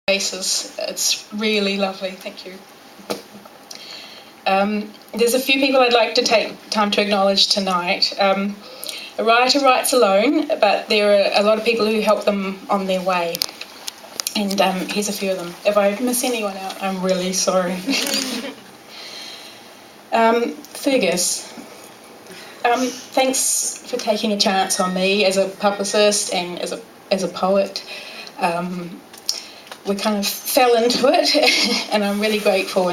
faces. It's really lovely. Thank you. There's a few people I'd like to take time to acknowledge tonight. A writer writes alone, but there are a lot of people who help them on their way. And here's a few of them. If I miss anyone out, I'm really sorry. Fergus, thanks for taking a chance on me as a publicist and as a poet. We kind of fell into it, and I'm really grateful.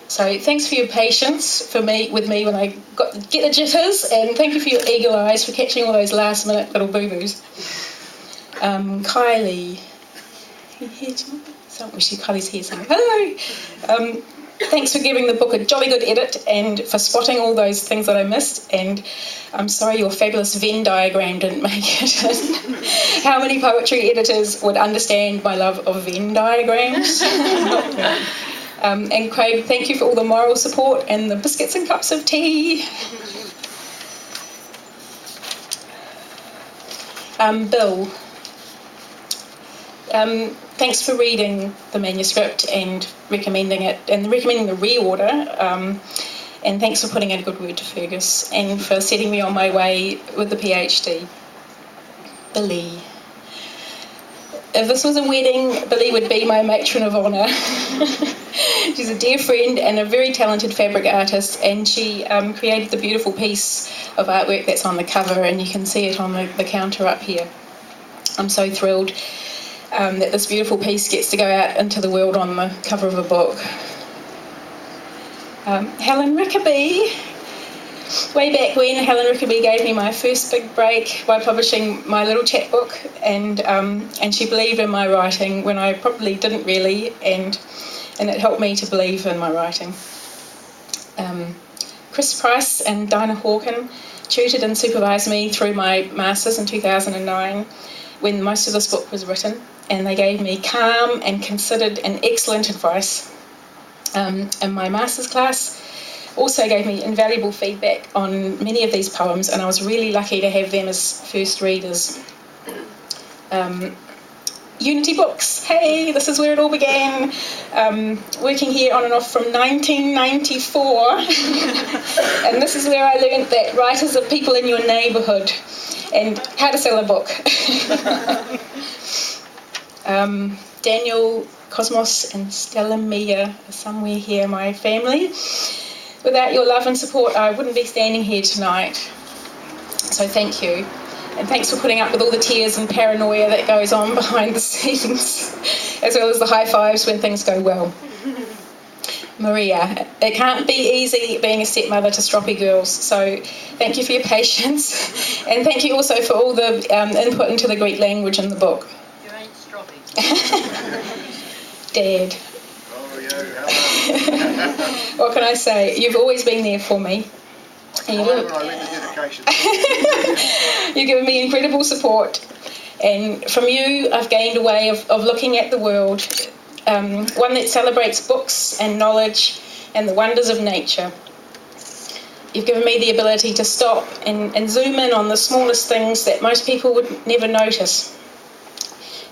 So thanks for your patience with me when I get the jitters, and thank you for your eagle eyes for catching all those last minute little boo-boos. Kylie, Kylie's here somewhere. Hello. Thanks for giving the book a jolly good edit and for spotting all those things that I missed. And I'm sorry your fabulous Venn diagram didn't make it. How many poetry editors would understand my love of Venn diagrams? And Craig, thank you for all the moral support and the biscuits and cups of tea. Bill, thanks for reading the manuscript and recommending it, and recommending the reorder, and thanks for putting in a good word to Fergus, and for setting me on my way with the PhD. Billy. If this was a wedding, Billy would be my matron of honour. She's a dear friend and a very talented fabric artist, and she created the beautiful piece of artwork that's on the cover, and you can see it on the counter up here. I'm so thrilled that this beautiful piece gets to go out into the world on the cover of a book. Helen Rickaby. Way back when, Helen Rickaby gave me my first big break by publishing my little chapbook, and she believed in my writing when I probably didn't really, and it helped me to believe in my writing. Chris Price and Dinah Hawken tutored and supervised me through my masters in 2009 when most of this book was written, and they gave me calm and considered and excellent advice. In my master's class, also gave me invaluable feedback on many of these poems, and I was really lucky to have them as first readers. Unity Books, hey, this is where it all began. Working here on and off from 1994, and this is where I learned that writers are people in your neighbourhood and how to sell a book. Daniel, Cosmos and Stella Mia are somewhere here, my family. Without your love and support, I wouldn't be standing here tonight. So thank you. And thanks for putting up with all the tears and paranoia that goes on behind the scenes, as well as the high fives when things go well. Maria, it can't be easy being a stepmother to stroppy girls, so thank you for your patience. And thank you also for all the input into the Greek language in the book. You ain't stroppy. Dad. Oh, yeah. What can I say? You've always been there for me. And you've given me incredible support. And from you, I've gained a way of looking at the world, one that celebrates books and knowledge and the wonders of nature. You've given me the ability to stop and zoom in on the smallest things that most people would never notice.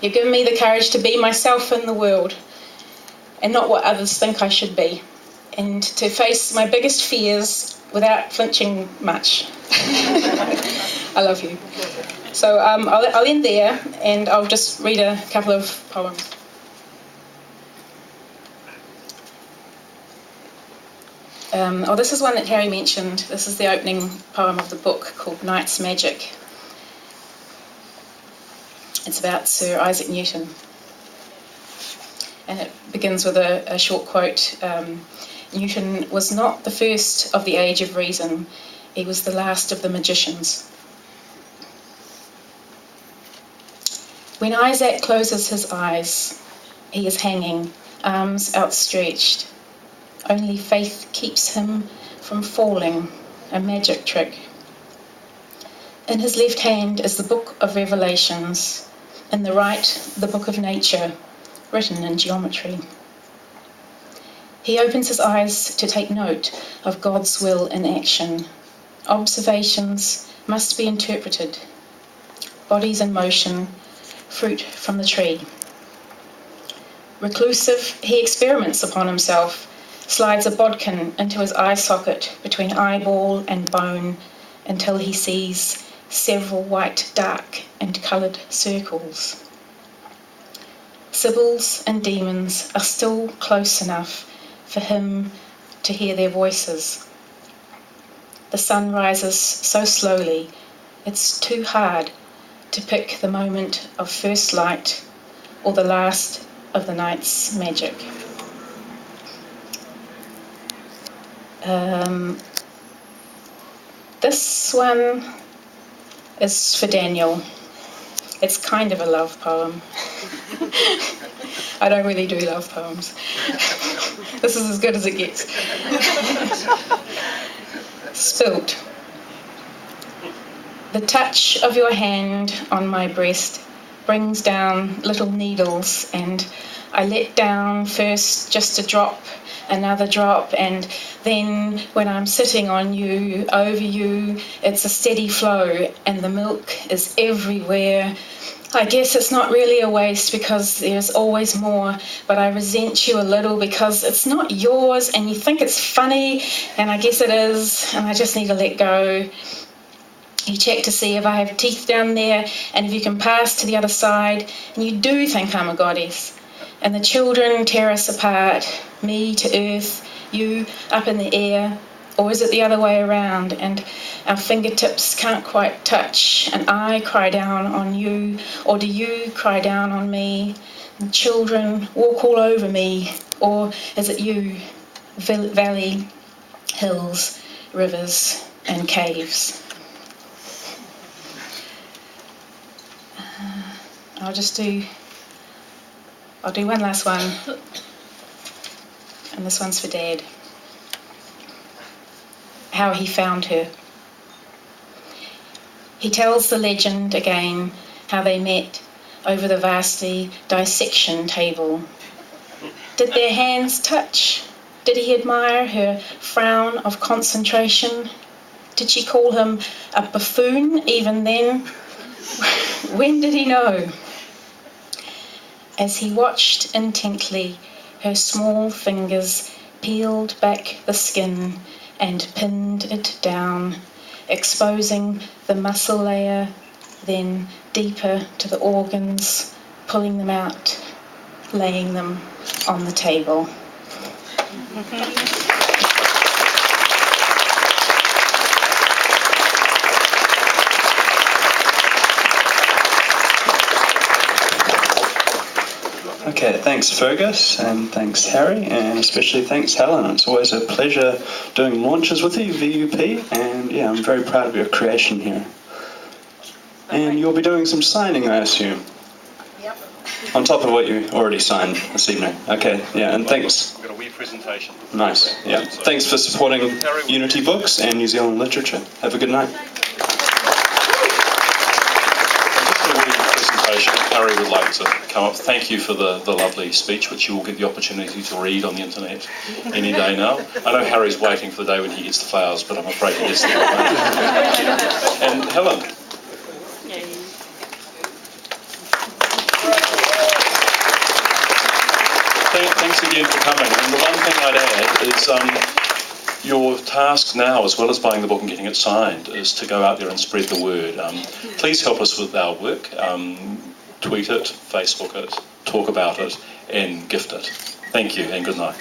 You've given me the courage to be myself in the world and not what others think I should be, and to face my biggest fears without flinching much. I love you. So I'll end there, and I'll just read a couple of poems. This is one that Harry mentioned. This is the opening poem of the book called Night's Magic. It's about Sir Isaac Newton. And it begins with a short quote. Newton was not the first of the age of reason. He was the last of the magicians. When Isaac closes his eyes, he is hanging, arms outstretched. Only faith keeps him from falling, a magic trick. In his left hand is the book of Revelations, in the right, the book of nature, written in geometry. He opens his eyes to take note of God's will in action. Observations must be interpreted. Bodies in motion, fruit from the tree. Reclusive, he experiments upon himself, slides a bodkin into his eye socket between eyeball and bone until he sees several white, dark and coloured circles. Sibyls and demons are still close enough for him to hear their voices. The sun rises so slowly, it's too hard to pick the moment of first light or the last of the night's magic. This one is for Daniel. It's kind of a love poem. I don't really do love poems. This is as good as it gets. Spilt. The touch of your hand on my breast brings down little needles, and I let down first just a drop, another drop, and then when I'm sitting on you, over you, it's a steady flow and the milk is everywhere. I guess it's not really a waste because there's always more, but I resent you a little because it's not yours and you think it's funny, and I guess it is, and I just need to let go. You check to see if I have teeth down there and if you can pass to the other side, and you do think I'm a goddess. And the children tear us apart, me to earth, you up in the air, or is it the other way around? And our fingertips can't quite touch, and I cry down on you, or do you cry down on me? And children walk all over me, or is it you? Valley, hills, rivers, and caves. I'll do one last one, and this one's for Dad. How he found her. He tells the legend again, how they met over the vasty dissection table. Did their hands touch? Did he admire her frown of concentration? Did she call him a buffoon even then? When did he know? As he watched intently, her small fingers peeled back the skin and pinned it down, exposing the muscle layer, then deeper to the organs, pulling them out, laying them on the table. Okay, thanks Fergus, and thanks Harry, and especially thanks Helen. It's always a pleasure doing launches with you, VUP, and yeah, I'm very proud of your creation here. And you'll be doing some signing, I assume? Yep. On top of what you already signed this evening. Okay, yeah, and thanks. We've got a wee presentation. Nice, yeah. Thanks for supporting Unity Books and New Zealand literature. Have a good night. Harry would like to come up. Thank you for the lovely speech, which you will get the opportunity to read on the internet any day now. I know Harry's waiting for the day when he gets the flowers, but I'm afraid he is there. And Helen. Thanks again for coming. And the one thing I'd add is your task now, as well as buying the book and getting it signed, is to go out there and spread the word. Please help us with our work. Tweet it, Facebook it, talk about it, and gift it. Thank you, and good night.